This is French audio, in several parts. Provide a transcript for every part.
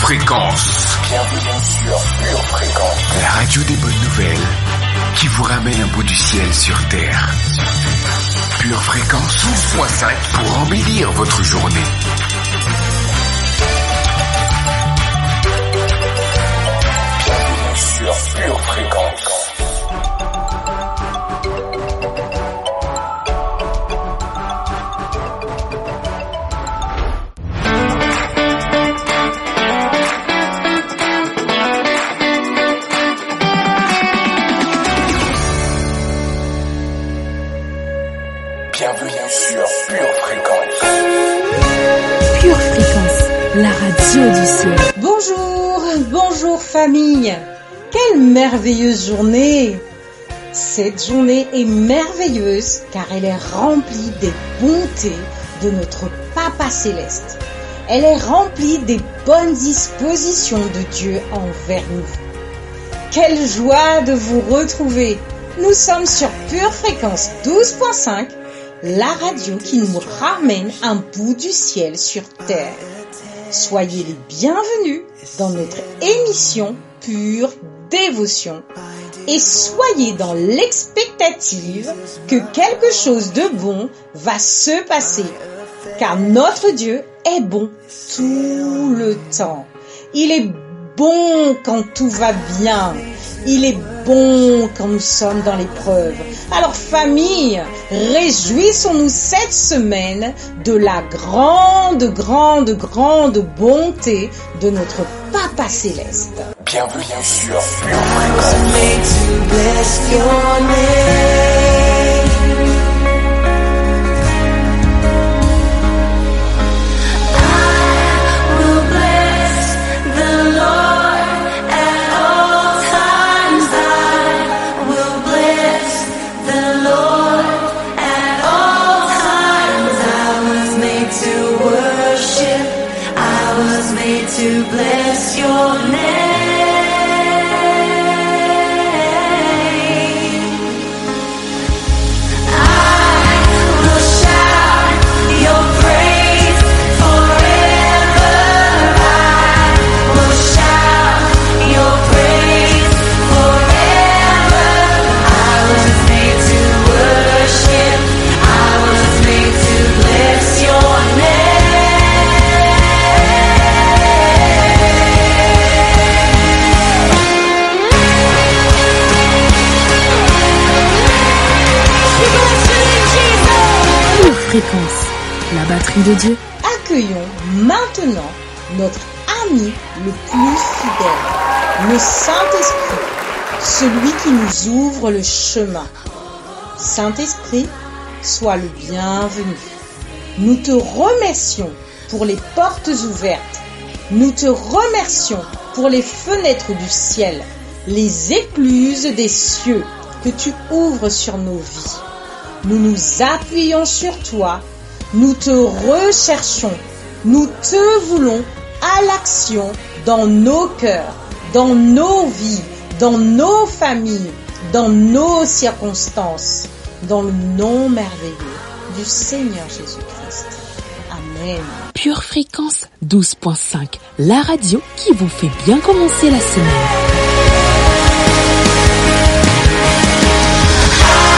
Fréquence. Bienvenue sur Pure Fréquence. La radio des bonnes nouvelles qui vous ramène un bout du ciel sur Terre. Pure Fréquence 12.5 pour embellir votre journée. Bienvenue sur Pure Fréquence. Bienvenue sur Pure Fréquence. Pure Fréquence, la radio du ciel. Bonjour famille. Quelle merveilleuse journée. Cette journée est merveilleuse car elle est remplie des bontés de notre Papa Céleste. Elle est remplie des bonnes dispositions de Dieu envers nous. Quelle joie de vous retrouver. Nous sommes sur Pure Fréquence 12.5, la radio qui nous ramène un bout du ciel sur terre. Soyez les bienvenus dans notre émission Pure Dévotion et soyez dans l'expectative que quelque chose de bon va se passer, car notre Dieu est bon tout le temps. Il est bon quand tout va bien. Il est bon quand nous sommes dans l'épreuve. Alors famille, réjouissons-nous cette semaine de la grande bonté de notre Papa Céleste. Bienvenue sur Pure Fréquence. To bless your name, I will shout your praise forever. I will shout your praise forever. I was made to worship. I was made to bless your name. Fréquence, la batterie de Dieu. Accueillons maintenant notre ami le plus fidèle, le Saint-Esprit, celui qui nous ouvre le chemin. Saint-Esprit, sois le bienvenu. Nous te remercions pour les portes ouvertes. Nous te remercions pour les fenêtres du ciel, les écluses des cieux que tu ouvres sur nos vies. Nous nous appuyons sur toi, nous te recherchons, nous te voulons à l'action dans nos cœurs, dans nos vies, dans nos familles, dans nos circonstances, dans le nom merveilleux du Seigneur Jésus-Christ. Amen. Pure Fréquence 12.5, la radio qui vous fait bien commencer la semaine. I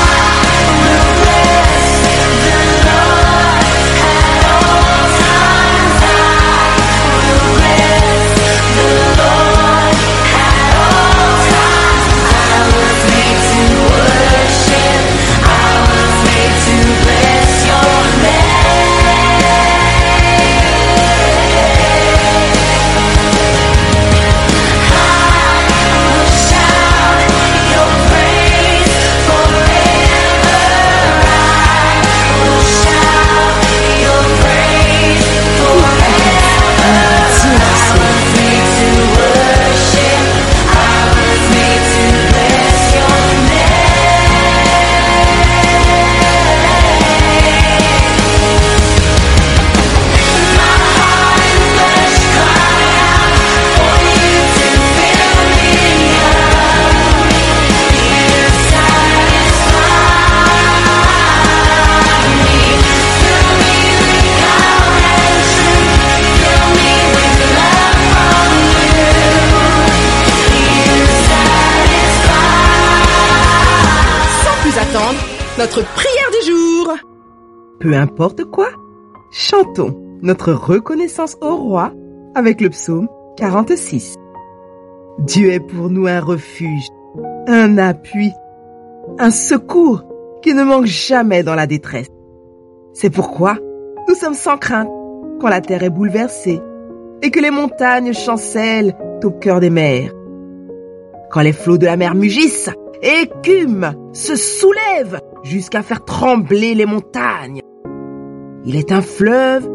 notre prière du jour. Peu importe quoi, chantons notre reconnaissance au roi avec le psaume 46. Dieu est pour nous un refuge, un appui, un secours qui ne manque jamais dans la détresse. C'est pourquoi nous sommes sans crainte quand la terre est bouleversée et que les montagnes chancellent au cœur des mers. Quand les flots de la mer mugissent et écument, se soulèvent jusqu'à faire trembler les montagnes. Il est un fleuve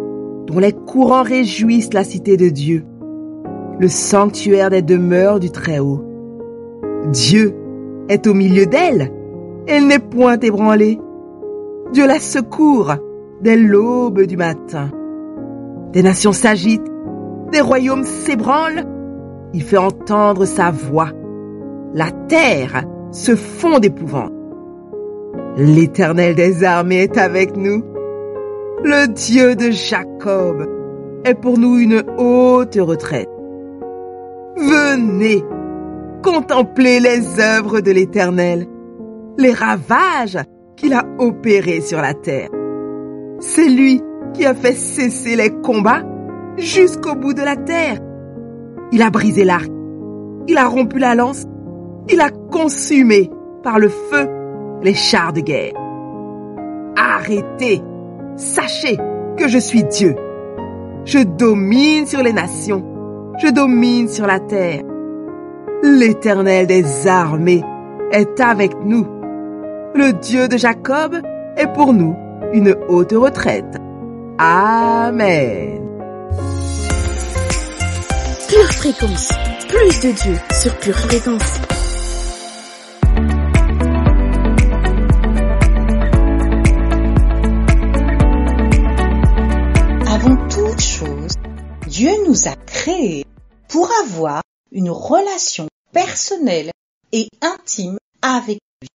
dont les courants réjouissent la cité de Dieu, le sanctuaire des demeures du Très-Haut. Dieu est au milieu d'elle, elle n'est point ébranlée. Dieu la secourt dès l'aube du matin. Des nations s'agitent, des royaumes s'ébranlent, il fait entendre sa voix. La terre se fond d'épouvante. L'Éternel des armées est avec nous. Le Dieu de Jacob est pour nous une haute retraite. Venez, contemplez les œuvres de l'Éternel, les ravages qu'il a opérés sur la terre. C'est lui qui a fait cesser les combats jusqu'au bout de la terre. Il a brisé l'arc, il a rompu la lance, il a consumé par le feu les chars de guerre. Arrêtez, sachez que je suis Dieu. Je domine sur les nations, je domine sur la terre. L'Éternel des armées est avec nous. Le Dieu de Jacob est pour nous une haute retraite. Amen. Pure Fréquence, plus de Dieu sur Pure Fréquence. Avant toute chose, Dieu nous a créés pour avoir une relation personnelle et intime avec lui.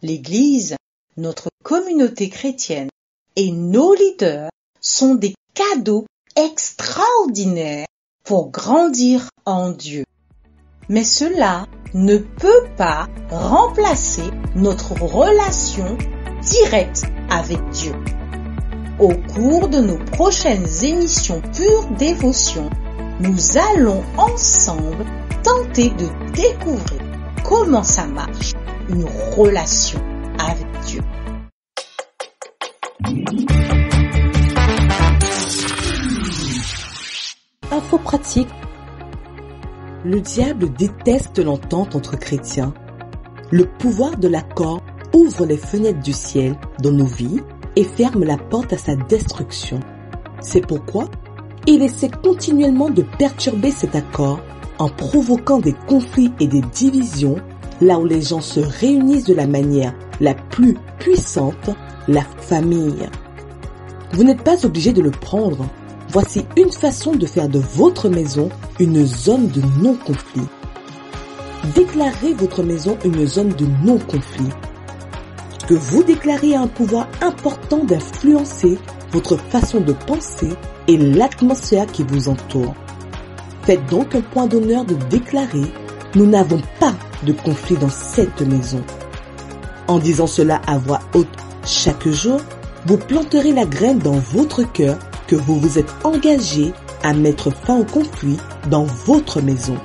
L'Église, notre communauté chrétienne et nos leaders sont des cadeaux extraordinaires pour grandir en Dieu. Mais cela ne peut pas remplacer notre relation directe avec Dieu. Au cours de nos prochaines émissions Pure Dévotion, nous allons ensemble tenter de découvrir comment ça marche, une relation avec Dieu. Info pratique. Le diable déteste l'entente entre chrétiens. Le pouvoir de l'accord ouvre les fenêtres du ciel dans nos vies et ferme la porte à sa destruction. C'est pourquoi il essaie continuellement de perturber cet accord en provoquant des conflits et des divisions là où les gens se réunissent de la manière la plus puissante, la famille. Vous n'êtes pas obligé de le prendre. Voici une façon de faire de votre maison une zone de non-conflit. Déclarez votre maison une zone de non-conflit. Ce que vous déclarez a un pouvoir important d'influencer votre façon de penser et l'atmosphère qui vous entoure. Faites donc un point d'honneur de déclarer « Nous n'avons pas de conflit dans cette maison ». En disant cela à voix haute chaque jour, vous planterez la graine dans votre cœur que vous vous êtes engagé à mettre fin au conflit dans votre maison.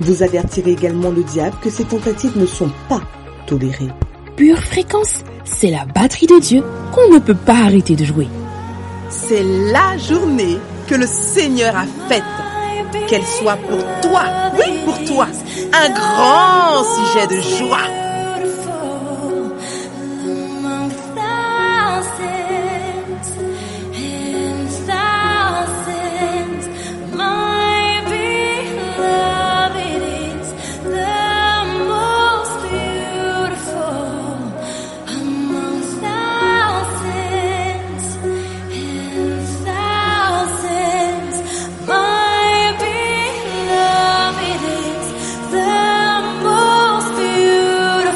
Vous avertirez également le diable que ces tentatives ne sont pas tolérées. Pure Fréquence, c'est la batterie de Dieu qu'on ne peut pas arrêter de jouer. C'est la journée que le Seigneur a faite. Qu'elle soit pour toi, oui pour toi, un grand sujet de joie. The most beautiful.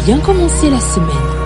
bien commencer la semaine.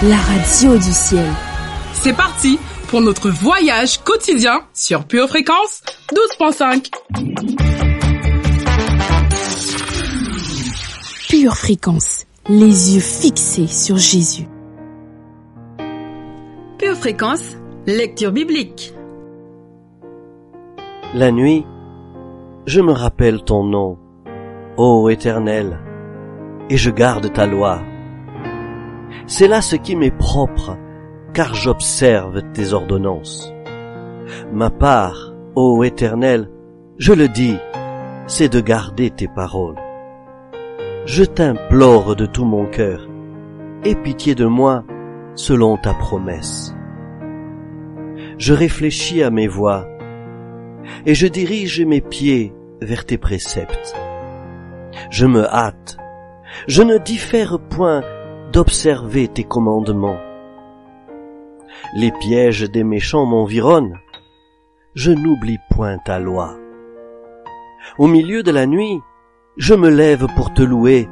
La radio du ciel. C'est parti pour notre voyage quotidien sur Pure Fréquence 12.5. Pure Fréquence, les yeux fixés sur Jésus. Pure Fréquence, lecture biblique. La nuit, je me rappelle ton nom, ô Éternel, et je garde ta loi. C'est là ce qui m'est propre, car j'observe tes ordonnances. Ma part, ô Éternel, je le dis, c'est de garder tes paroles. Je t'implore de tout mon cœur, aie pitié de moi selon ta promesse. Je réfléchis à mes voies, et je dirige mes pieds vers tes préceptes. Je me hâte, je ne diffère point d'observer tes commandements. Les pièges des méchants m'environnent, je n'oublie point ta loi. Au milieu de la nuit, je me lève pour te louer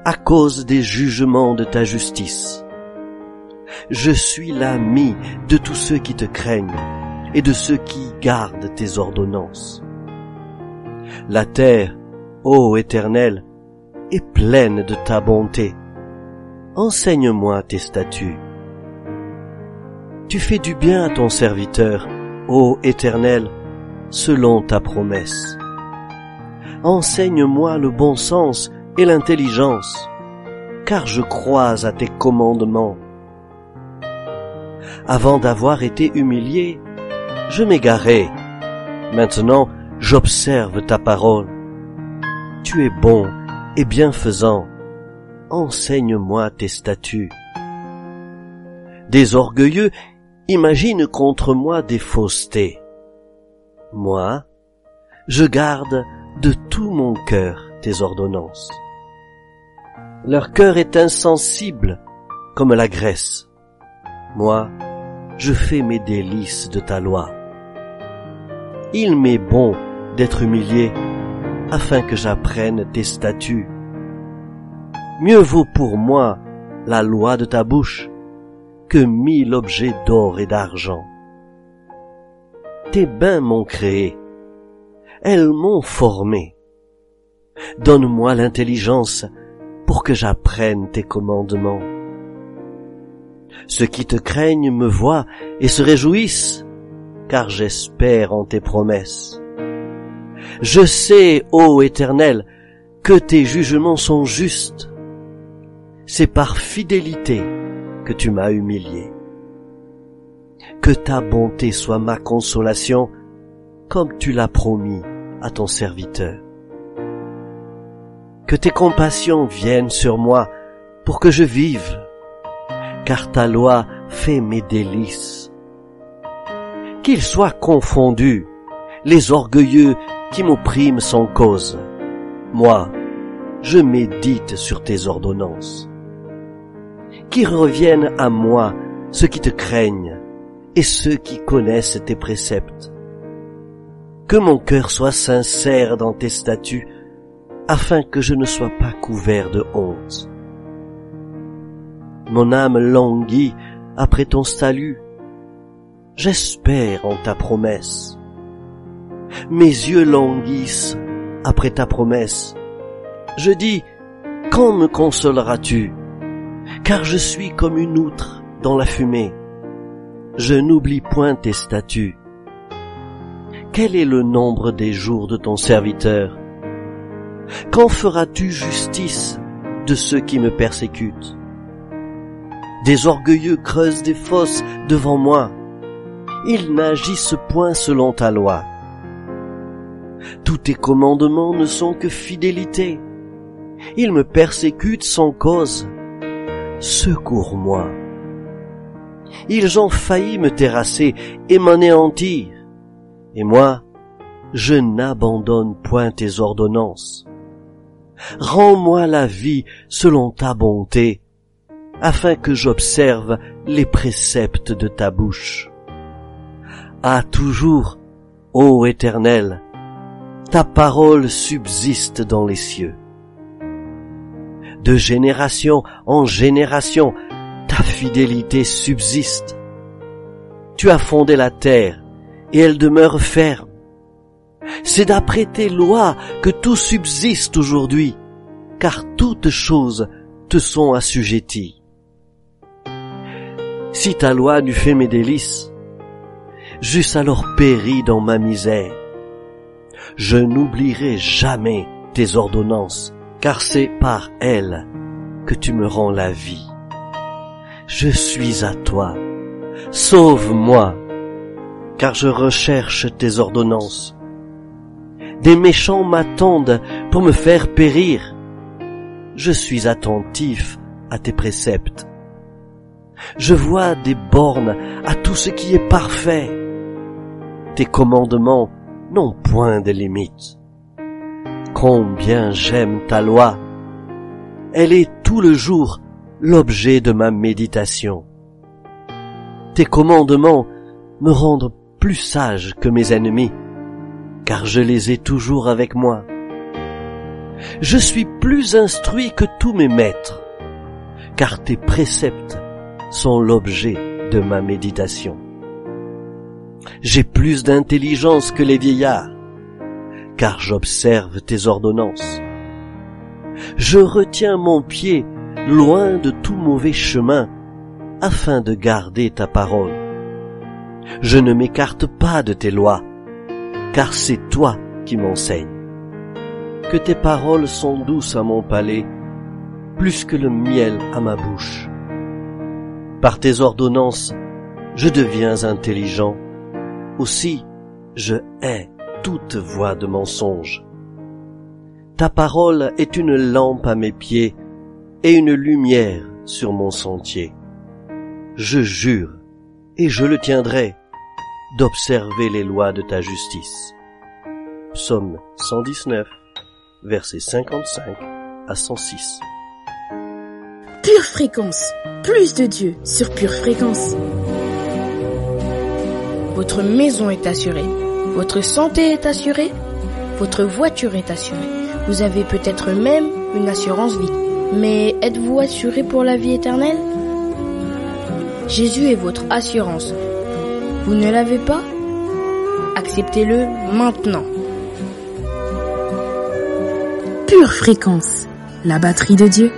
à cause des jugements de ta justice. Je suis l'ami de tous ceux qui te craignent et de ceux qui gardent tes ordonnances. La terre, ô Éternel, est pleine de ta bonté. Enseigne-moi tes statuts. Tu fais du bien à ton serviteur, ô Éternel, selon ta promesse. Enseigne-moi le bon sens et l'intelligence, car je crois à tes commandements. Avant d'avoir été humilié, je m'égarais. Maintenant, j'observe ta parole. Tu es bon et bienfaisant. Enseigne-moi tes statuts. Des orgueilleux imaginent contre moi des faussetés. Moi, je garde de tout mon cœur tes ordonnances. Leur cœur est insensible comme la graisse. Moi, je fais mes délices de ta loi. Il m'est bon d'être humilié afin que j'apprenne tes statuts. Mieux vaut pour moi la loi de ta bouche que 1000 objets d'or et d'argent. Tes mains m'ont créé, elles m'ont formé. Donne-moi l'intelligence pour que j'apprenne tes commandements. Ceux qui te craignent me voient et se réjouissent, car j'espère en tes promesses. Je sais, ô Éternel, que tes jugements sont justes. C'est par fidélité que tu m'as humilié. Que ta bonté soit ma consolation, comme tu l'as promis à ton serviteur. Que tes compassions viennent sur moi pour que je vive, car ta loi fait mes délices. Qu'ils soient confondus les orgueilleux qui m'oppriment sans cause. Moi, je médite sur tes ordonnances. Qu'ils reviennent à moi ceux qui te craignent et ceux qui connaissent tes préceptes. Que mon cœur soit sincère dans tes statuts, afin que je ne sois pas couvert de honte. Mon âme languit après ton salut. J'espère en ta promesse. Mes yeux languissent après ta promesse. Je dis, quand me consoleras-tu? Car je suis comme une outre dans la fumée. Je n'oublie point tes statuts. Quel est le nombre des jours de ton serviteur? Quand feras-tu justice de ceux qui me persécutent? Des orgueilleux creusent des fosses devant moi. Ils n'agissent point selon ta loi. Tous tes commandements ne sont que fidélité. Ils me persécutent sans cause. Secours-moi. Ils ont failli me terrasser et m'anéantir. Et moi, je n'abandonne point tes ordonnances. Rends-moi la vie selon ta bonté, afin que j'observe les préceptes de ta bouche. À toujours, ô Éternel, ta parole subsiste dans les cieux. De génération en génération, ta fidélité subsiste. Tu as fondé la terre, et elle demeure ferme. C'est d'après tes lois que tout subsiste aujourd'hui, car toutes choses te sont assujetties. Si ta loi n'eût fait mes délices, j'eusse alors péri dans ma misère. Je n'oublierai jamais tes ordonnances, car c'est par elles que tu me rends la vie. Je suis à toi, sauve-moi, car je recherche tes ordonnances. Des méchants m'attendent pour me faire périr. Je suis attentif à tes préceptes. Je vois des bornes à tout ce qui est parfait. Tes commandements n'ont point de limite. Combien j'aime ta loi. Elle est tout le jour l'objet de ma méditation. Tes commandements me rendent plus sage que mes ennemis, car je les ai toujours avec moi. Je suis plus instruit que tous mes maîtres, car tes préceptes sont l'objet de ma méditation. J'ai plus d'intelligence que les vieillards, car j'observe tes ordonnances. Je retiens mon pied loin de tout mauvais chemin, afin de garder ta parole. Je ne m'écarte pas de tes lois, car c'est toi qui m'enseignes. Que tes paroles sont douces à mon palais, plus que le miel à ma bouche. Par tes ordonnances, je deviens intelligent. Aussi, je hais toute voix de mensonge. Ta parole est une lampe à mes pieds et une lumière sur mon sentier. Je jure, et je le tiendrai, d'observer les lois de ta justice. Psaume 119, versets 55 à 106. Pure Fréquence, plus de Dieu sur Pure Fréquence. Votre maison est assurée, votre santé est assurée, votre voiture est assurée. Vous avez peut-être même une assurance vie. Mais êtes-vous assuré pour la vie éternelle? Jésus est votre assurance. Vous ne l'avez pas? Acceptez-le maintenant. Pure Fréquence, la batterie de Dieu.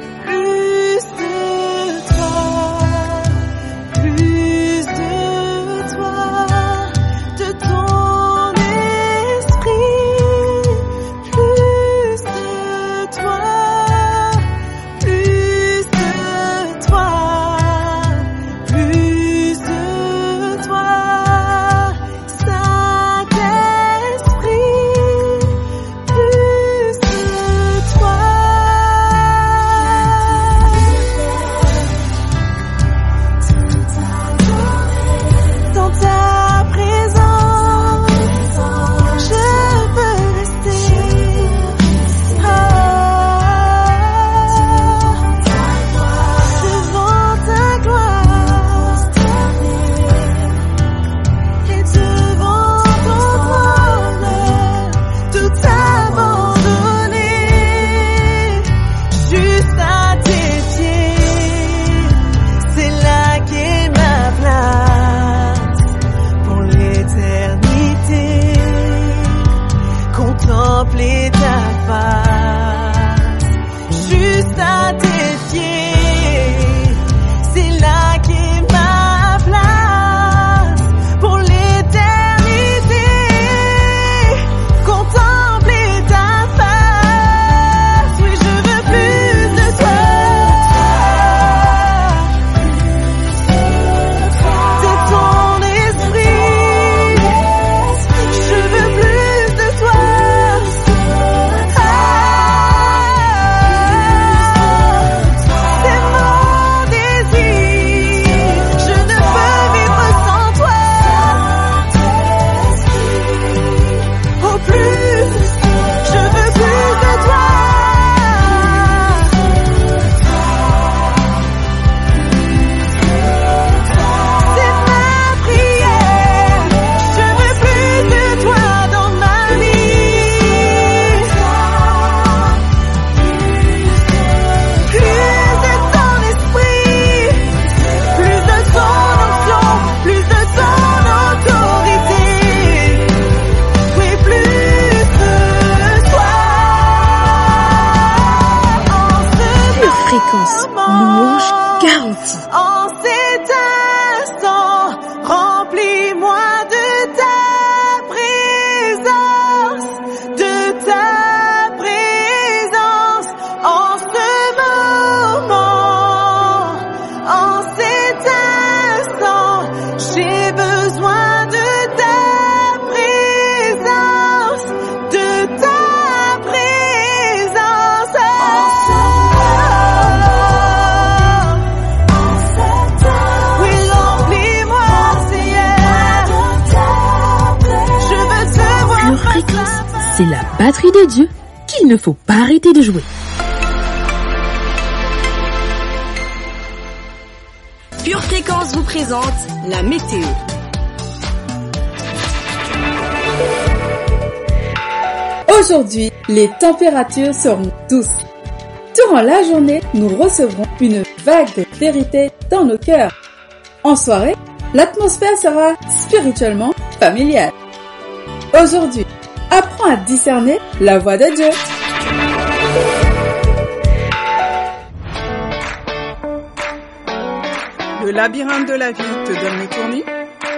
louange garantie. En cet instant, remplis-moi de ta présence, en ce moment, en cet instant, j'ai besoin de ta présence, Oui, remplis-moi, Seigneur. Je veux te voir. Pure Fréquence, c'est la batterie de Dieu qu'il ne faut pas arrêter de jouer. Pure Fréquence vous présente la météo. Aujourd'hui, les températures seront douces. Durant la journée, nous recevrons une vague de vérité dans nos cœurs. En soirée, l'atmosphère sera spirituellement familiale. Aujourd'hui, apprends à discerner la voix de Dieu. Le labyrinthe de la vie te donne le tournis.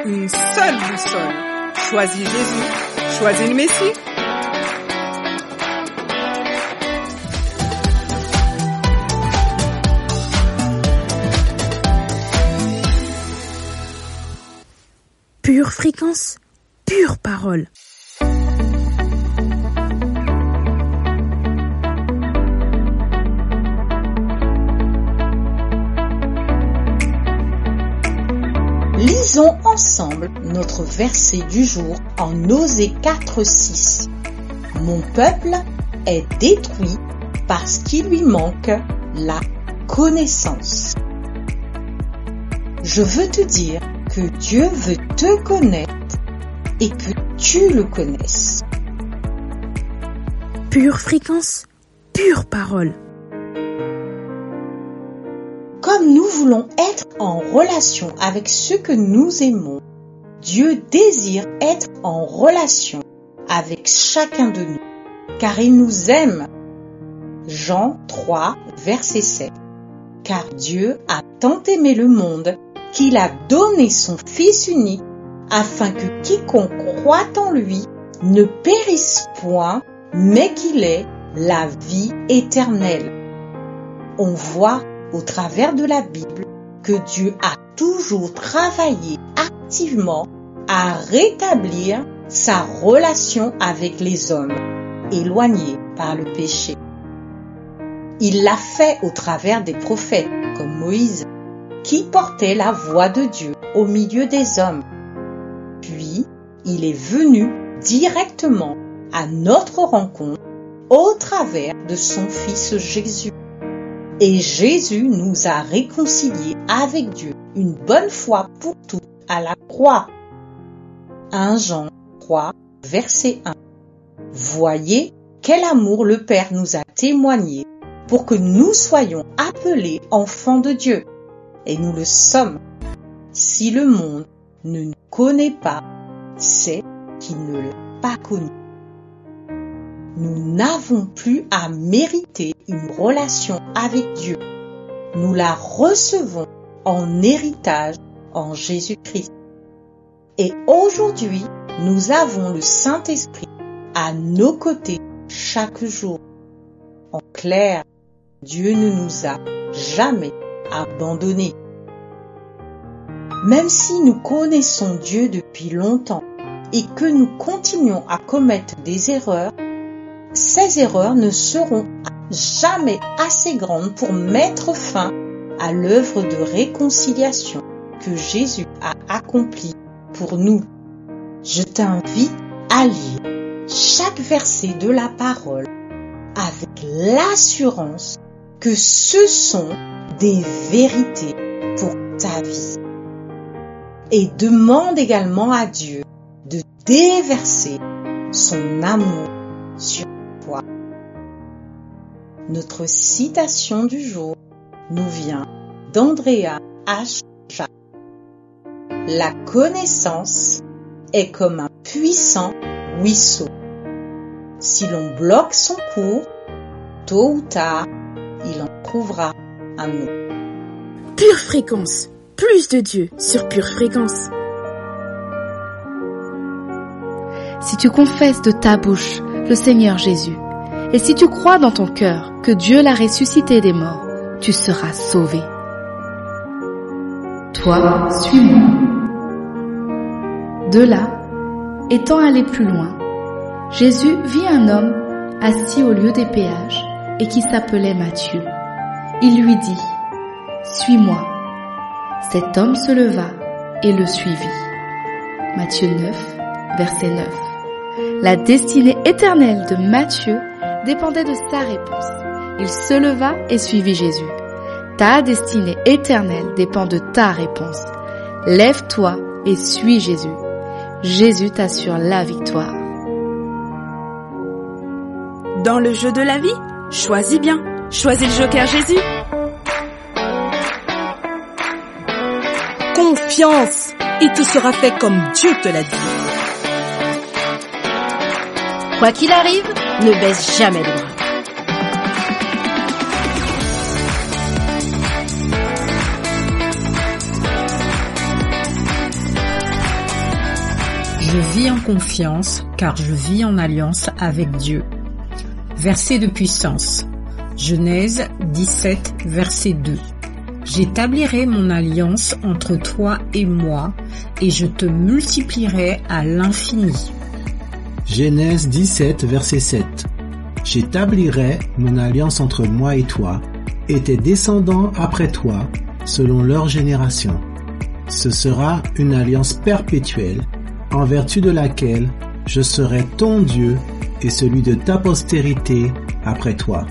Une seule boussole. Choisis Jésus. Choisis le Messie. Pure Fréquence, pure parole. Lisons ensemble notre verset du jour en Osée 4:6. Mon peuple est détruit parce qu'il lui manque la connaissance. Je veux te dire que Dieu veut te connaître et que tu le connaisses. Pure Fréquence, pure parole. Comme nous voulons être en relation avec ceux que nous aimons, Dieu désire être en relation avec chacun de nous, car il nous aime. Jean 3, verset 7. Car Dieu a tant aimé le monde qu'il a donné son Fils unique, afin que quiconque croit en lui ne périsse point, mais qu'il ait la vie éternelle. On voit au travers de la Bible que Dieu a toujours travaillé activement à rétablir sa relation avec les hommes, éloignés par le péché. Il l'a fait au travers des prophètes comme Moïse, qui portait la voix de Dieu au milieu des hommes. Puis, il est venu directement à notre rencontre au travers de son Fils Jésus. Et Jésus nous a réconciliés avec Dieu une bonne fois pour toutes à la croix. 1 Jean 3, verset 1. Voyez quel amour le Père nous a témoigné pour que nous soyons appelés enfants de Dieu. Et nous le sommes. Si le monde ne nous connaît pas, c'est qu'il ne l'a pas connu. Nous n'avons plus à mériter une relation avec Dieu. Nous la recevons en héritage en Jésus-Christ. Et aujourd'hui, nous avons le Saint-Esprit à nos côtés chaque jour. En clair, Dieu ne nous a jamais abandonnés. Même si nous connaissons Dieu depuis longtemps et que nous continuons à commettre des erreurs, ces erreurs ne seront jamais assez grandes pour mettre fin à l'œuvre de réconciliation que Jésus a accomplie pour nous. Je t'invite à lire chaque verset de la parole avec l'assurance que ce sont des vérités pour ta vie. Et demande également à Dieu de déverser son amour sur toi. Notre citation du jour nous vient d'Andrea H. Jacques. La connaissance est comme un puissant ruisseau. Si l'on bloque son cours, tôt ou tard, il en trouvera un autre. Pure Fréquence, plus de Dieu sur Pure Fréquence. Si tu confesses de ta bouche le Seigneur Jésus, et si tu crois dans ton cœur que Dieu l'a ressuscité des morts, tu seras sauvé. Toi, suis-moi. De là, étant allé plus loin, Jésus vit un homme assis au lieu des péages et qui s'appelait Matthieu. Il lui dit, « Suis-moi ». Cet homme se leva et le suivit. Matthieu 9, verset 9. La destinée éternelle de Matthieu dépendait de sa réponse. Il se leva et suivit Jésus. Ta destinée éternelle dépend de ta réponse. Lève-toi et suis Jésus. Jésus t'assure la victoire. Dans le jeu de la vie, choisis bien. Choisis le joker Jésus. Confiance, et tout sera fait comme Dieu te l'a dit. Quoi qu'il arrive, ne baisse jamais les bras. Je vis en confiance car je vis en alliance avec Dieu. Verset de puissance. Genèse 17, verset 2. J'établirai mon alliance entre toi et moi et je te multiplierai à l'infini. Genèse 17, verset 7. J'établirai mon alliance entre moi et toi et tes descendants après toi, selon leur génération. Ce sera une alliance perpétuelle, en vertu de laquelle je serai ton Dieu et celui de ta postérité après toi.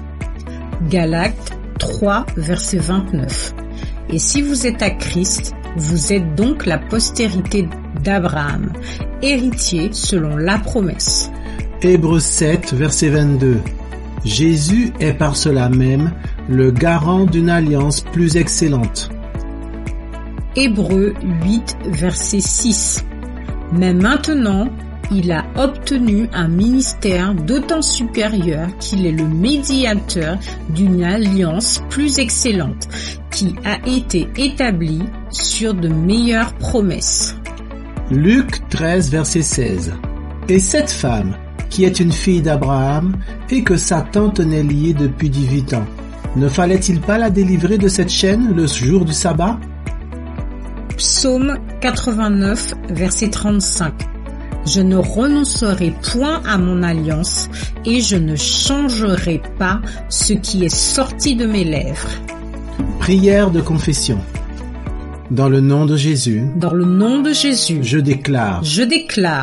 Galates 3, verset 29. Et si vous êtes à Christ, vous êtes donc la postérité d'Abraham, héritier selon la promesse. Hébreux 7, verset 22. Jésus est par cela même le garant d'une alliance plus excellente. Hébreux 8, verset 6. Mais maintenant, il a obtenu un ministère d'autant supérieur qu'il est le médiateur d'une alliance plus excellente, qui a été établie sur de meilleures promesses. Luc 13, verset 16. Et cette femme, qui est une fille d'Abraham et que Satan tenait liée depuis 18 ans, ne fallait-il pas la délivrer de cette chaîne le jour du sabbat? Psaume 89, verset 35. Je ne renoncerai point à mon alliance et je ne changerai pas ce qui est sorti de mes lèvres. Prière de confession. Dans le nom de Jésus. Dans le nom de Jésus. Je déclare.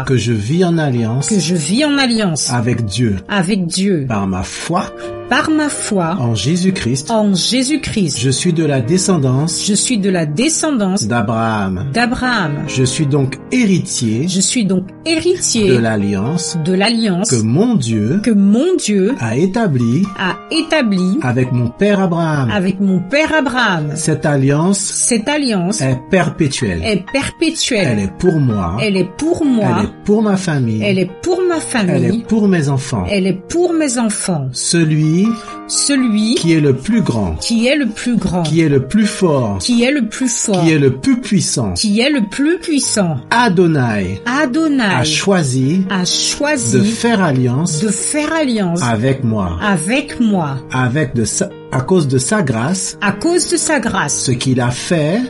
Que je vis en alliance. Avec Dieu. Par ma foi. En Jésus-Christ. Je suis de la descendance. d'Abraham. Je suis donc héritier. De l'alliance. Que mon Dieu. A établi. Avec mon père Abraham. Cette alliance. Est perpétuelle. Elle est pour moi. Elle est pour ma famille. Elle est pour mes enfants. Celui qui est le plus grand. Qui est le plus fort. Qui est le plus puissant. Adonai. A choisi. De faire alliance. Avec moi. À cause de sa grâce. Ce qu'il a fait.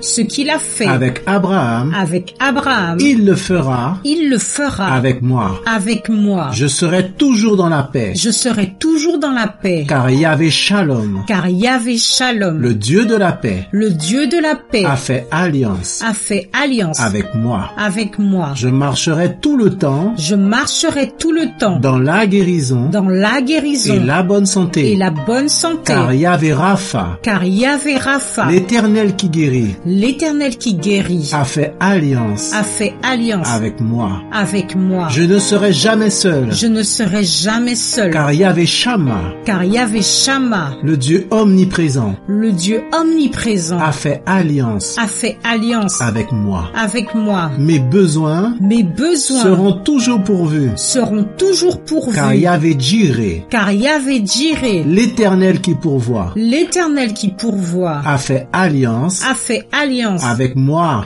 Avec Abraham. Il le fera. Avec moi. Je serai toujours dans la paix. Car Yahvé Shalom. Le Dieu de la paix. A fait alliance. Avec moi. Je marcherai tout le temps. Dans la guérison. Et la bonne santé. Car Yahvé Rapha. L'Éternel qui guérit. A fait alliance. Avec moi. Je ne serai jamais seul. Car Yahvé Shammah. Le Dieu omniprésent. A fait alliance. Avec moi. Mes besoins. Seront toujours pourvus. Car Yahvé Jireh. L'Éternel qui pourvoit. pourvoit. L'Éternel qui pourvoit. A fait alliance. Avec moi.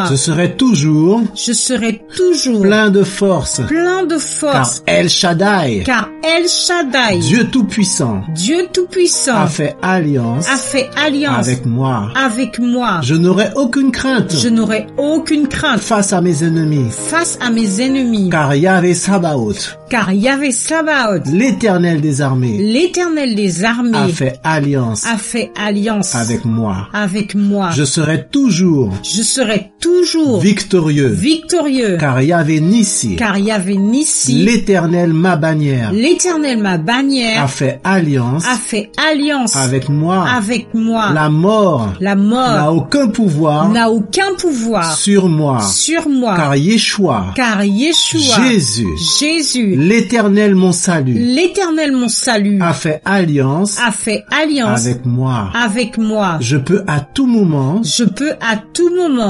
Je serai toujours. Plein de force. Car El Shaddai. Dieu Tout-Puissant. A fait alliance. Avec moi. Je n'aurai aucune crainte. Face à mes ennemis. Car Yahvé Sabaoth. L'Éternel des armées. A fait alliance. Avec moi. Je serai toujours. Victorieux. Car Yahvé Nissi. L'Éternel ma bannière. A fait alliance. Avec moi. La mort. N'a aucun pouvoir. Sur moi. Car Yeshua. Jésus. L'Éternel mon salut. A fait alliance. Avec moi. Je peux à tout moment.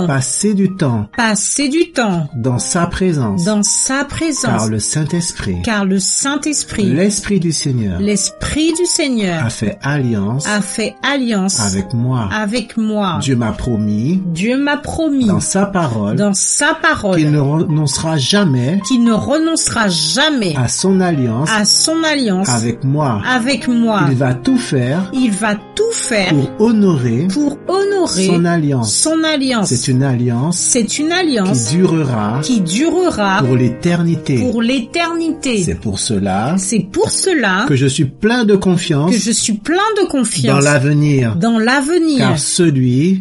Passer du temps. Dans sa présence. Car le Saint-Esprit. L'Esprit du Seigneur. A fait alliance. Avec moi. Dieu m'a promis. Dans sa parole. Qu'il ne renoncera jamais. À son alliance. Avec moi. Il va tout faire. Pour honorer. Son alliance. C'est une alliance. Qui durera. Pour l'éternité. C'est pour cela. Que je suis plein de confiance. Dans l'avenir. Car celui.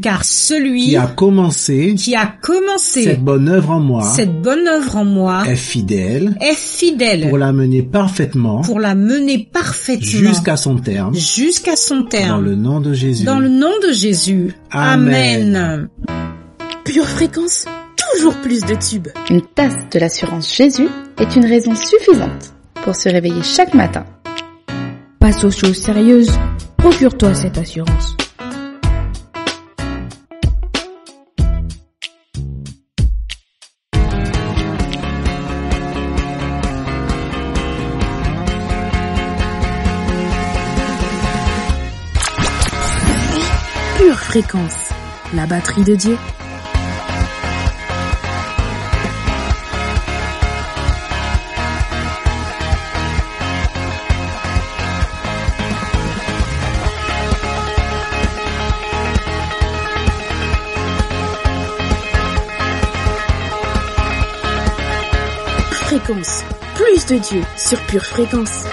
Qui a commencé. Cette bonne œuvre en moi. Est fidèle. Pour la mener parfaitement. Jusqu'à son terme. Dans le nom de Jésus. Amen. Pure Fréquence, toujours plus de tubes. Une tasse de l'assurance Jésus est une raison suffisante pour se réveiller chaque matin. Passe aux choses sérieuses, procure-toi cette assurance. Pure Fréquence, la batterie de Dieu. Fréquence, plus de Dieu sur Pure Fréquence.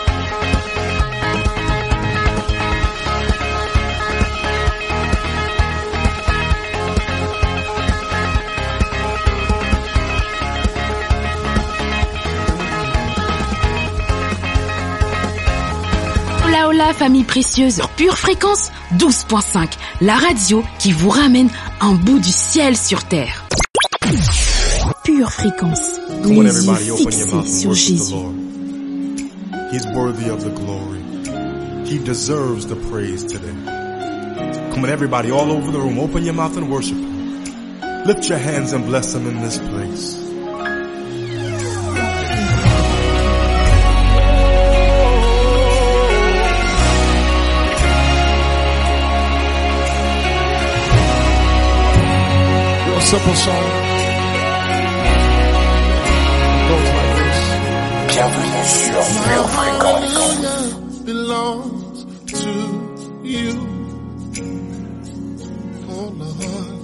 Hola famille précieuse, Pure Fréquence 12.5, la radio qui vous ramène un bout du ciel sur terre. Pure Fréquence, les yeux fixés sur Jésus. He's worthy of the glory. He deserves the praise today. Come on everybody all over the room, open your mouth and worship Him. Lift your hands and bless Him in this place. Simple song. Goes like this. Bienvenue sur Pure Fréquence. Belongs to you. Oh Lord,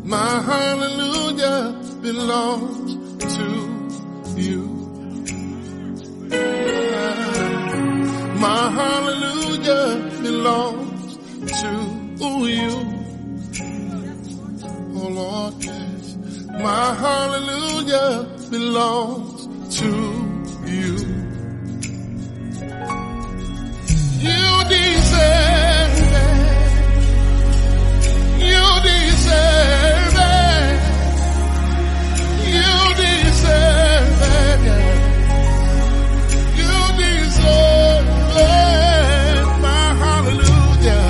my hallelujah belongs to you. My hallelujah belongs to you. Oh Lord, yes, my hallelujah belongs to you. You deserve it. You deserve it. You deserve it. You deserve it. My hallelujah.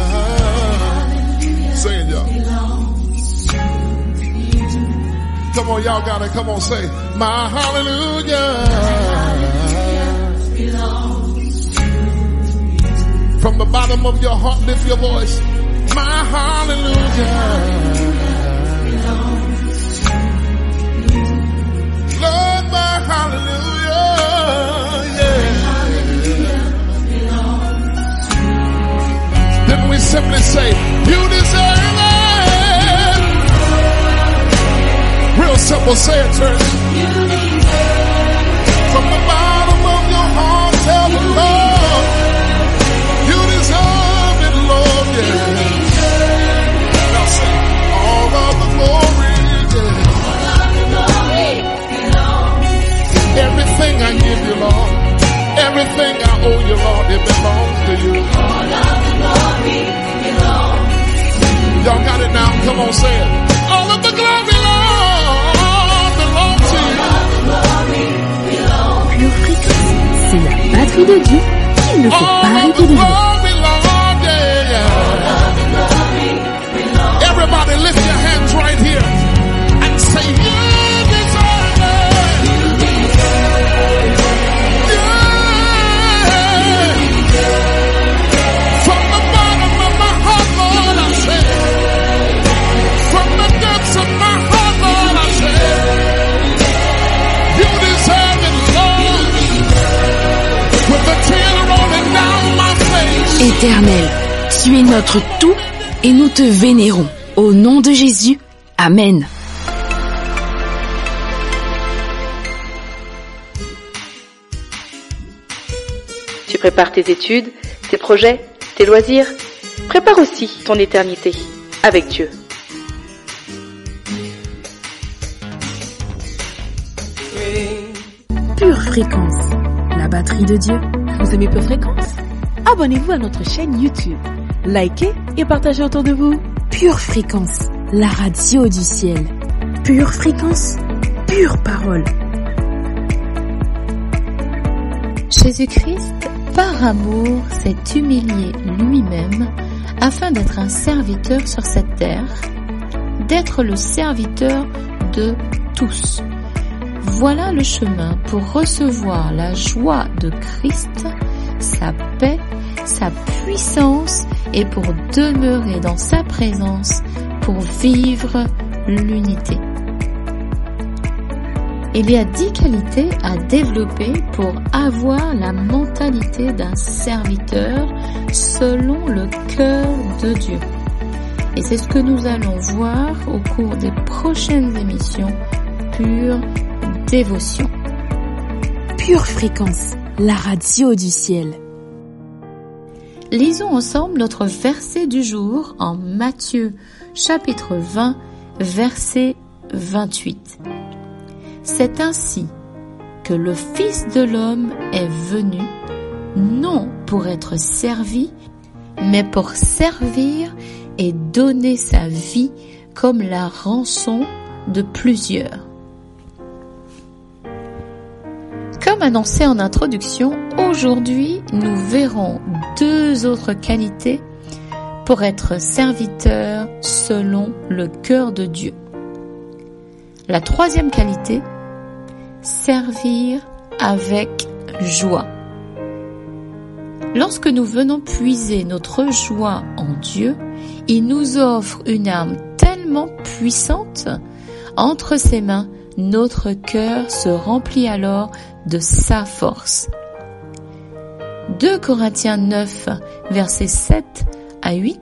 Sing it, y'all. Come on, y'all got it. Come on, say, my hallelujah belongs to you. From the bottom of your heart, lift your voice. My hallelujah. Lord, my hallelujah, yeah. Then we simply say, you deserve it. Real simple, say it, church. From the bottom of your heart, tell the Lord, you deserve it, Lord, yeah. Now say, all of the glory, yeah. Everything I give you, Lord, everything I owe you, Lord, it belongs to you. All of the glory belongs to you. Y'all got it now? Come on, say it. All of the glory, Lord, belongs to you. All of the glory belongs to you. Pure Fréquence, c'est la batterie de Dieu qui ne fait pas arrêter de jouer. Everybody lift your hands right here and say, you deserve it. From the bottom of my heart, Lord, I say, from the depths of my heart, Lord, I say, you deserve it, Lord. With the tear rolling down my face. Éternel, tu es notre tout et nous te vénérons. Au nom de Jésus, Amen. Tu prépares tes études, tes projets, tes loisirs. Prépare aussi ton éternité avec Dieu. Pure Fréquence, la batterie de Dieu. Vous aimez Pure Fréquence? Abonnez-vous à notre chaîne YouTube. Likez et partagez autour de vous. Pure Fréquence, la radio du ciel. Pure Fréquence, pure parole. Jésus-Christ, par amour, s'est humilié lui-même afin d'être un serviteur sur cette terre, d'être le serviteur de tous. Voilà le chemin pour recevoir la joie de Christ, sa paix, sa puissance et pour demeurer dans sa présence, pour vivre l'unité. Il y a 10 qualités à développer pour avoir la mentalité d'un serviteur selon le cœur de Dieu. Et c'est ce que nous allons voir au cours des prochaines émissions Pure Dévotion. Pure Fréquence, la radio du ciel. Lisons ensemble notre verset du jour en Matthieu chapitre 20, verset 28. C'est ainsi que le Fils de l'homme est venu, non pour être servi, mais pour servir et donner sa vie comme la rançon de plusieurs. Comme annoncé en introduction, aujourd'hui nous verrons 2 autres qualités pour être serviteur selon le cœur de Dieu. La 3e qualité, servir avec joie. Lorsque nous venons puiser notre joie en Dieu, il nous offre une arme tellement puissante, entre ses mains, notre cœur se remplit alors de sa force. 2 Corinthiens 9, versets 7 à 8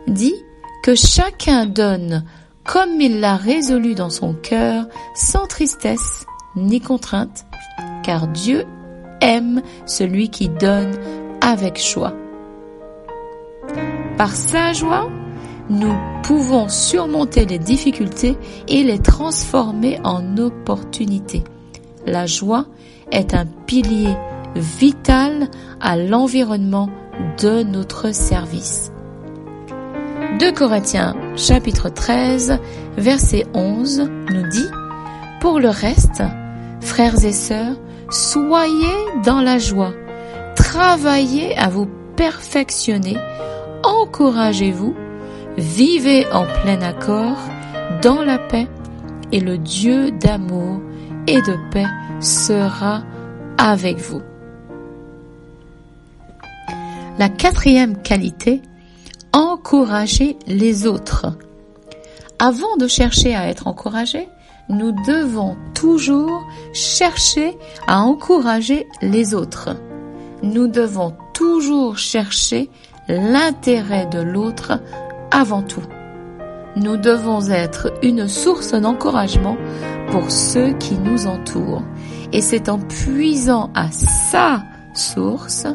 dit que chacun donne comme il l'a résolu dans son cœur, sans tristesse ni contrainte, car Dieu aime celui qui donne avec joie. Par sa joie, nous pouvons surmonter les difficultés et les transformer en opportunités. La joie est un pilier vital à l'environnement de notre service. 2 Corinthiens chapitre 13, verset 11 nous dit « Pour le reste, frères et sœurs, soyez dans la joie, travaillez à vous perfectionner, encouragez-vous, vivez en plein accord, dans la paix, et le Dieu d'amour et de paix sera avec vous. » La quatrième qualité, encourager les autres. Avant de chercher à être encouragés, nous devons toujours chercher à encourager les autres. Nous devons toujours chercher l'intérêt de l'autre avant tout. Nous devons être une source d'encouragement pour ceux qui nous entourent. Et c'est en puisant à sa source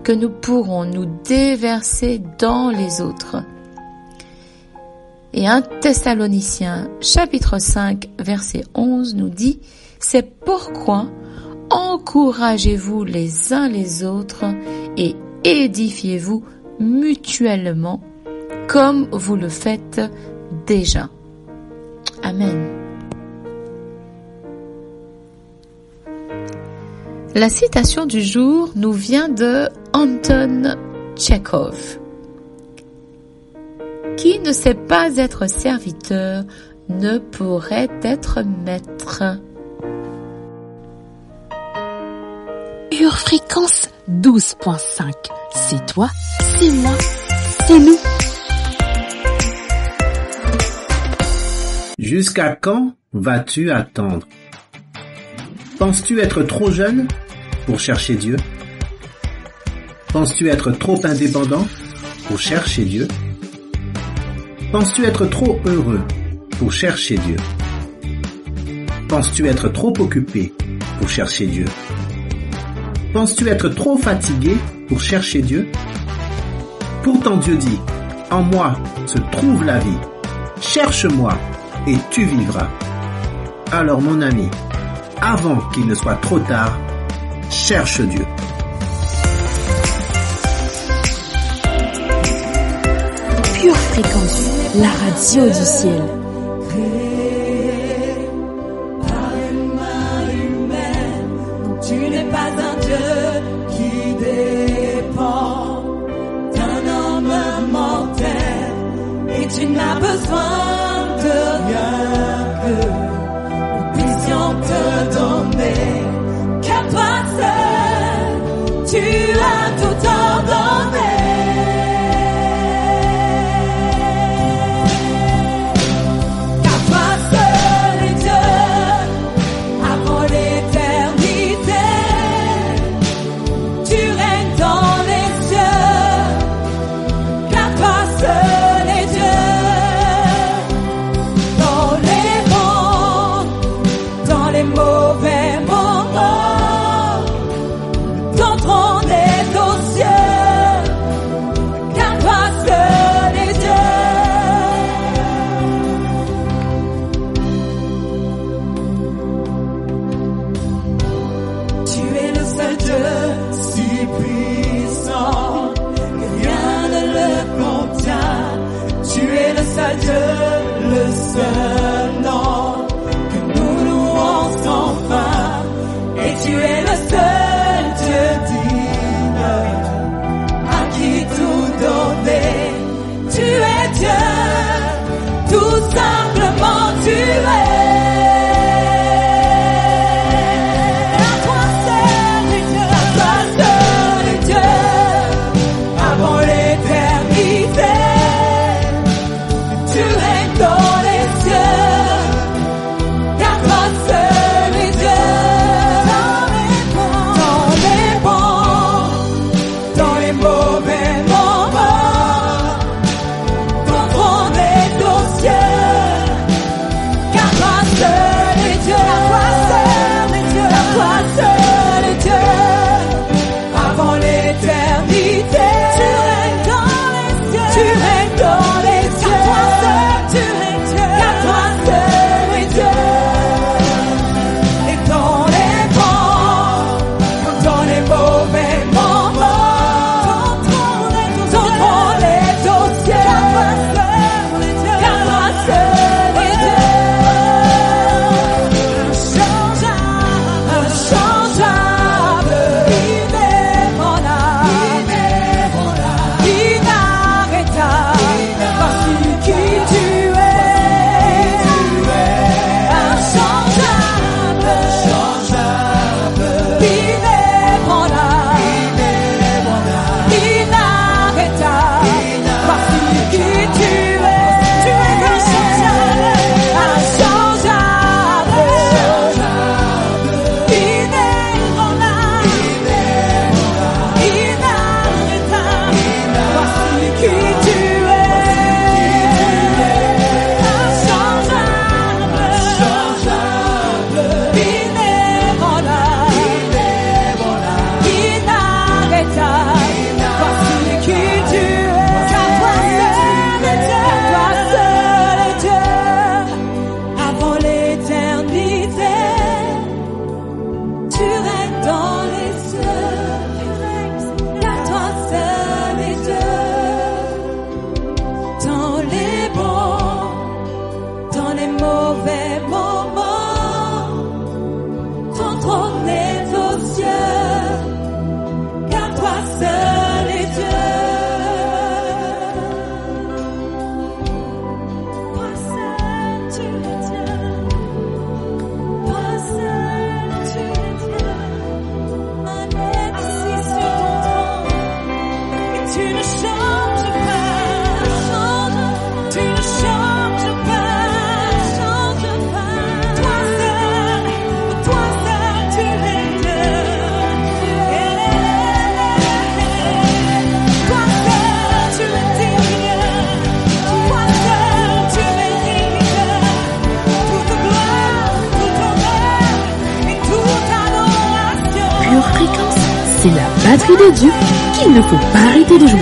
que nous pourrons nous déverser dans les autres. Et 1 Thessaloniciens chapitre 5 verset 11 nous dit « C'est pourquoi encouragez-vous les uns les autres et édifiez-vous mutuellement comme vous le faites déjà. » Amen. La citation du jour nous vient de Anton Tchekhov. Qui ne sait pas être serviteur ne pourrait être maître. Pure fréquence 12.5. C'est toi, c'est moi, c'est nous. Jusqu'à quand vas-tu attendre? Penses-tu être trop jeune pour chercher Dieu? Penses-tu être trop indépendant pour chercher Dieu? Penses-tu être trop heureux pour chercher Dieu? Penses-tu être trop occupé pour chercher Dieu? Penses-tu être trop fatigué pour chercher Dieu? Pourtant Dieu dit, en moi se trouve la vie. Cherche-moi et tu vivras. Alors mon ami, avant qu'il ne soit trop tard, cherche Dieu. Pure fréquence, la radio du ciel. Tu n'es pas un Dieu qui dépend d'un homme mortel et tu n'as besoin de rien que nous puissions te donner. Car toi seul, tu as tout ordonné. Le seul nom que nous louons sans fin, et tu es le seul Dieu digne à qui tout donner. Tu es Dieu, tout simplement tu es. Tu règnes dans les cieux. batterie de Dieu qu'il ne faut pas arrêter de jouer.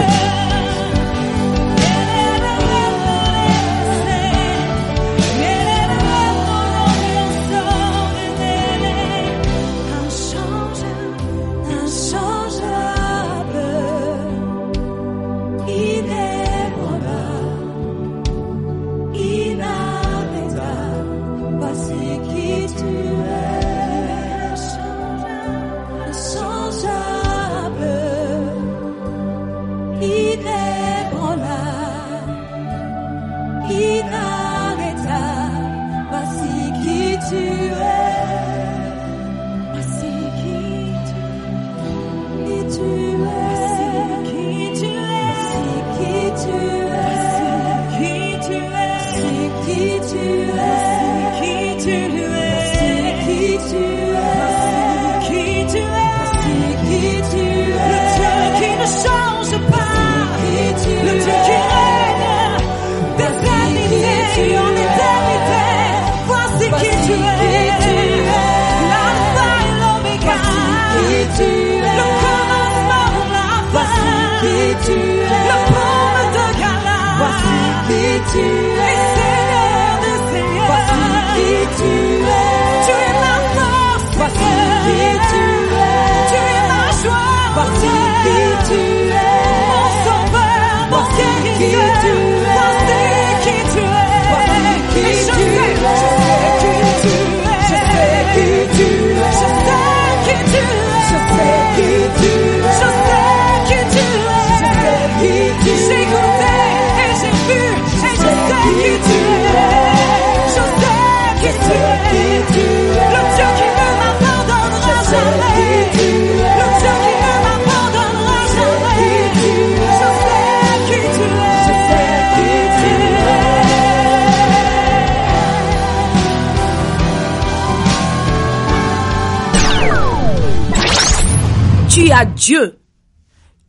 Tu as Dieu.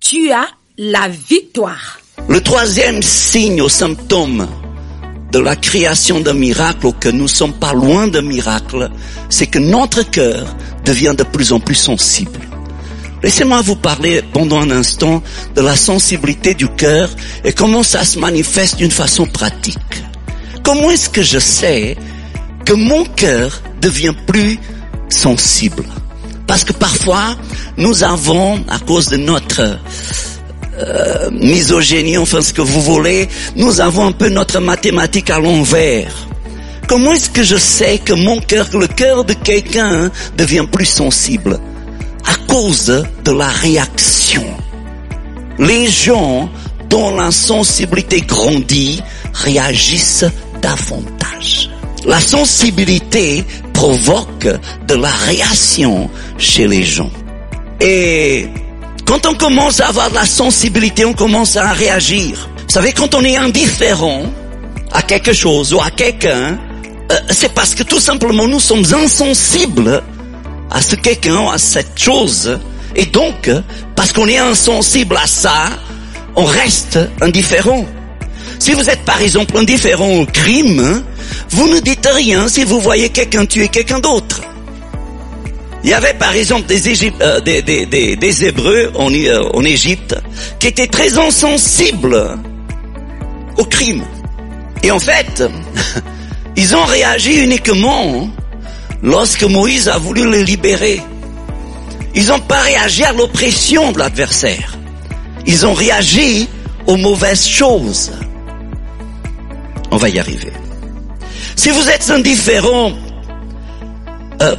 Tu as la victoire. Le troisième signe ou symptôme de la création d'un miracle, ou que nous ne sommes pas loin d'un miracle, c'est que notre cœur devient de plus en plus sensible. Laissez-moi vous parler pendant un instant de la sensibilité du cœur et comment ça se manifeste d'une façon pratique. Comment est-ce que je sais que mon cœur devient plus sensible? Parce que parfois, nous avons, à cause de notre misogynie, enfin ce que vous voulez, nous avons un peu notre mathématique à l'envers. Comment est-ce que je sais que mon cœur, le cœur de quelqu'un devient plus sensible? À cause de la réaction. Les gens dont la sensibilité grandit réagissent davantage. La sensibilité provoque de la réaction chez les gens. Et quand on commence à avoir de la sensibilité, on commence à réagir. Vous savez, quand on est indifférent à quelque chose ou à quelqu'un, c'est parce que tout simplement nous sommes insensibles à ce quelqu'un, à cette chose. Et donc, parce qu'on est insensible à ça, on reste indifférent. Si vous êtes par exemple indifférent au crime, vous ne dites rien si vous voyez quelqu'un tuer quelqu'un d'autre. Il y avait par exemple des Hébreux en Égypte qui étaient très insensibles au crime. Et en fait, ils ont réagi uniquement lorsque Moïse a voulu les libérer. Ils n'ont pas réagi à l'oppression de l'adversaire. Ils ont réagi aux mauvaises choses. On va y arriver. Si vous êtes indifférent,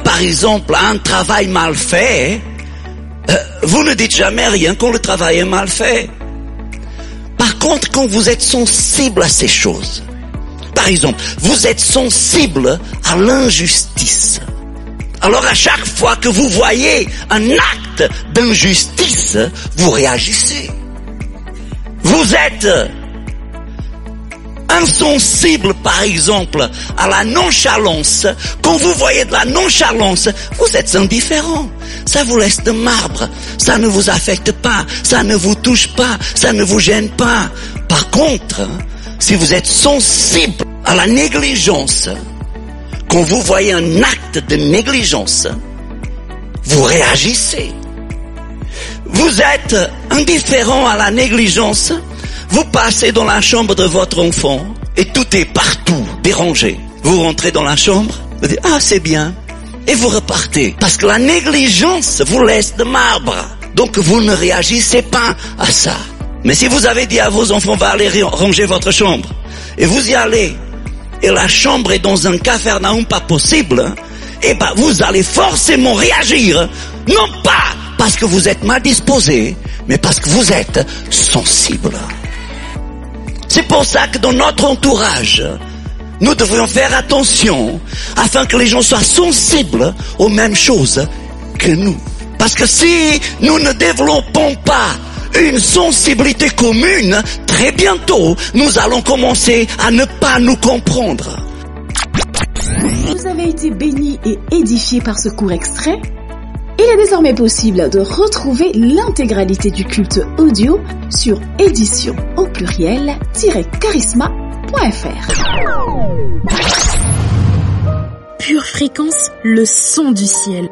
par exemple, à un travail mal fait, vous ne dites jamais rien quand le travail est mal fait. Par contre, quand vous êtes sensible à ces choses, par exemple, vous êtes sensible à l'injustice. Alors à chaque fois que vous voyez un acte d'injustice, vous réagissez. Vous êtes insensible, par exemple, à la nonchalance. Quand vous voyez de la nonchalance, vous êtes indifférent. Ça vous laisse de marbre. Ça ne vous affecte pas. Ça ne vous touche pas. Ça ne vous gêne pas. Par contre, si vous êtes sensible à la négligence, quand vous voyez un acte de négligence, vous réagissez. vous êtes indifférent à la négligence, vous passez dans la chambre de votre enfant et tout est partout, dérangé. Vous rentrez dans la chambre, vous dites, ah c'est bien, et vous repartez. Parce que la négligence vous laisse de marbre. Donc vous ne réagissez pas à ça. Mais si vous avez dit à vos enfants, va aller ranger votre chambre, et vous y allez, et la chambre est dans un capharnaüm pas possible, eh ben vous allez forcément réagir, non pas parce que vous êtes mal disposé, mais parce que vous êtes sensible. C'est pour ça que dans notre entourage, nous devrions faire attention afin que les gens soient sensibles aux mêmes choses que nous. Parce que si nous ne développons pas une sensibilité commune, très bientôt, nous allons commencer à ne pas nous comprendre. Vous avez été bénis et édifiés par ce court extrait? Il est désormais possible de retrouver l'intégralité du culte audio sur édition au pluriel-charisma.fr. Pure Fréquence, le son du ciel.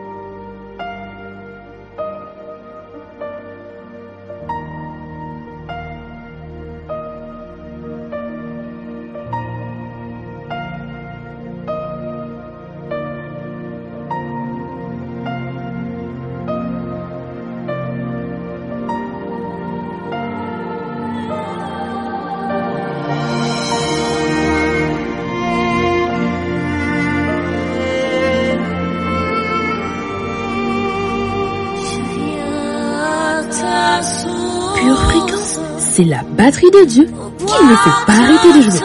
Pure Fréquence, c'est la batterie de Dieu qui ne fait pas arrêter de jouer.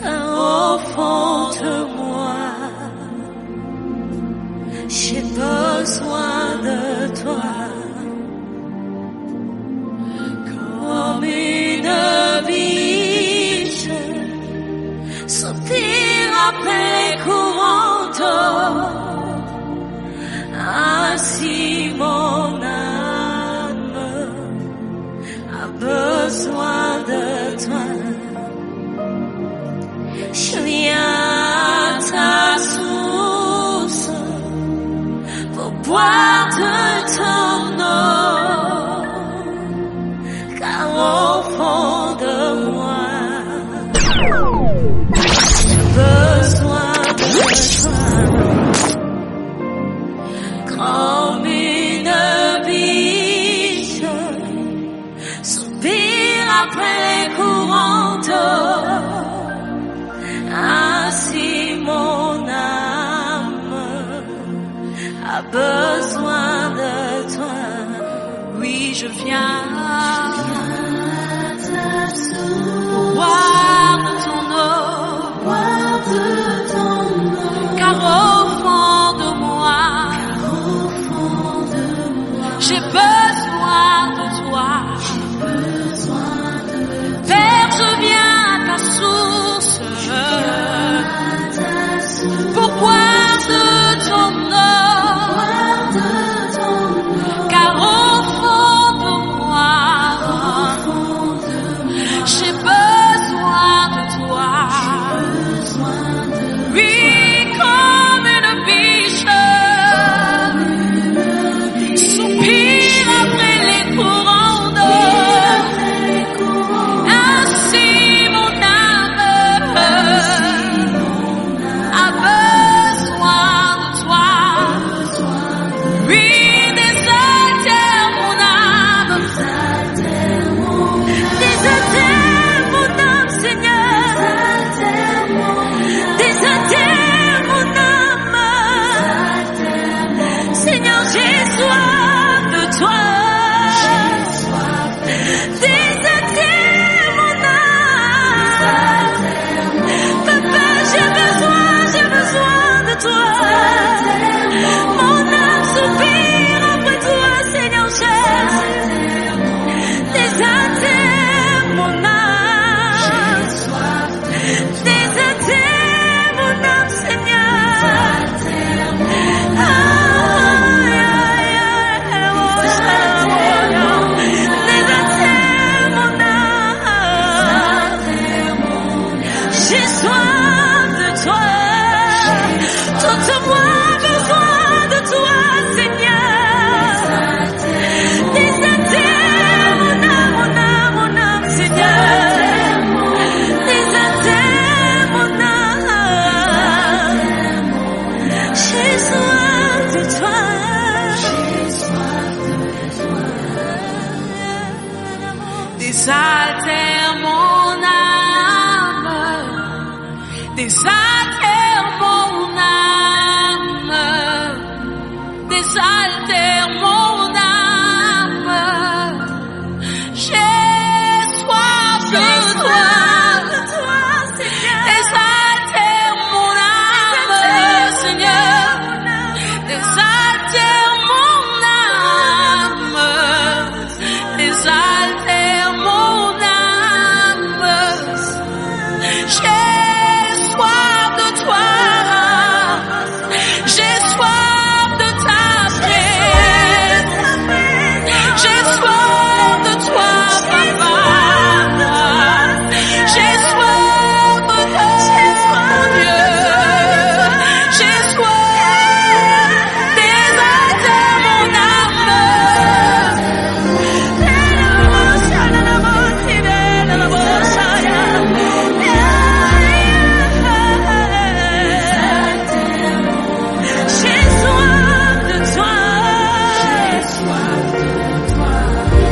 Car au fond de moi, j'ai besoin de toi. Comme une biche soupire après les courants d'eau. Ainsi mon âme a besoin désaltère mon âme, désaltère mon âme. J'ai soif de toi, désaltère mon âme, Seigneur, désaltère mon âme, désaltère mon âme. J'ai soif de toi, j'ai soif de ta présence, j'ai soif de toi, Papa, j'ai soif de toi, mon Dieu, j'ai soif, désaltère mon âme. J'ai soif de toi,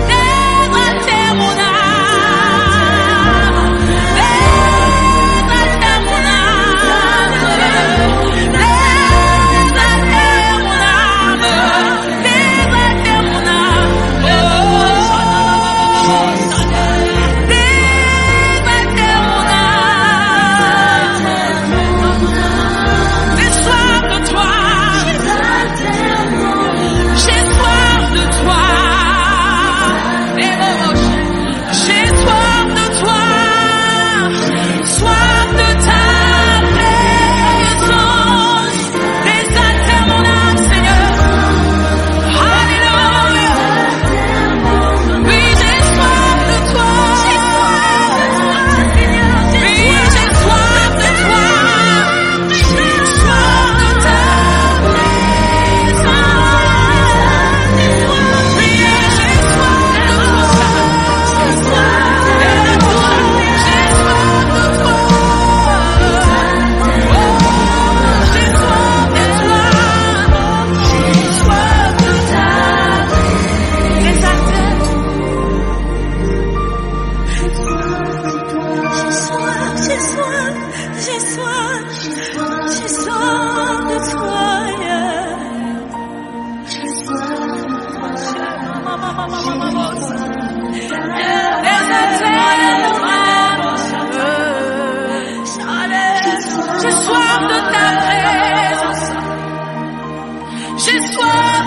désaltère mon âme, désaltère mon âme, désaltère mon âme, désaltère mon âme, désaltère mon âme. J'ai soif de toi, j'ai soif de toi, j'ai soif de toi, soif de ta présence, désaltère mon âme, Seigneur. Alléluia. Oui, j'ai soif de toi, oui, j'ai soif de toi, soif de ta présence. Oui, j'ai soif de toi, j'ai soif de toi, j'ai soif de toi, j'ai soif de toi, j'ai soif de ta j'ai soif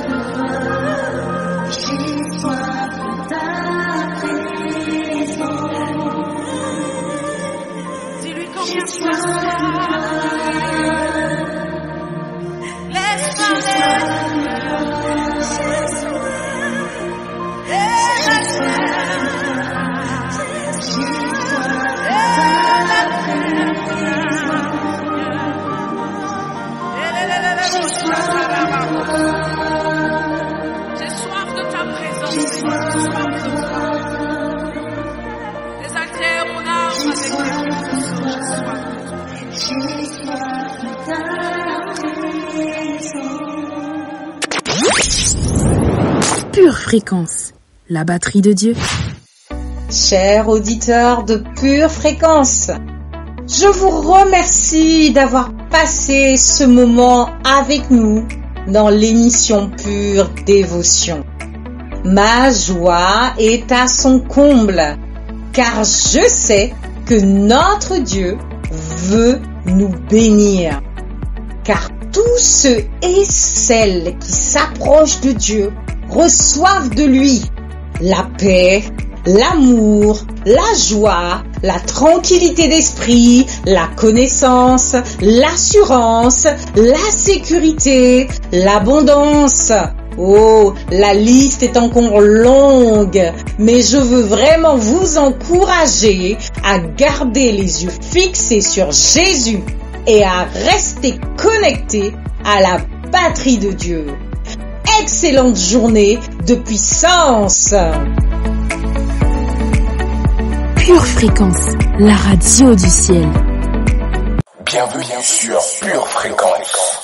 de toi, j'ai soif de ta présence, j'ai soif de ta présence. Dis-lui combien tu as soif. Laisse parler. J'ai soif de ta présence, j'ai soif de toi. Désaltère mon âme avec tes j'ai soif de ta présence. Pure Fréquence, la batterie de Dieu. Chers auditeurs de Pure Fréquence, je vous remercie d'avoir passé ce moment avec nous dans l'émission Pure Dévotion. Ma joie est à son comble, car je sais que notre Dieu veut nous bénir. Car tous ceux et celles qui s'approchent de Dieu reçoivent de lui la paix, l'amour, la joie, la tranquillité d'esprit, la connaissance, l'assurance, la sécurité, l'abondance. Oh, la liste est encore longue, mais je veux vraiment vous encourager à garder les yeux fixés sur Jésus et à rester connectés à la batterie de Dieu. Excellente journée de puissance. Pure Fréquence, la radio du ciel. Bienvenue sur Pure Fréquence.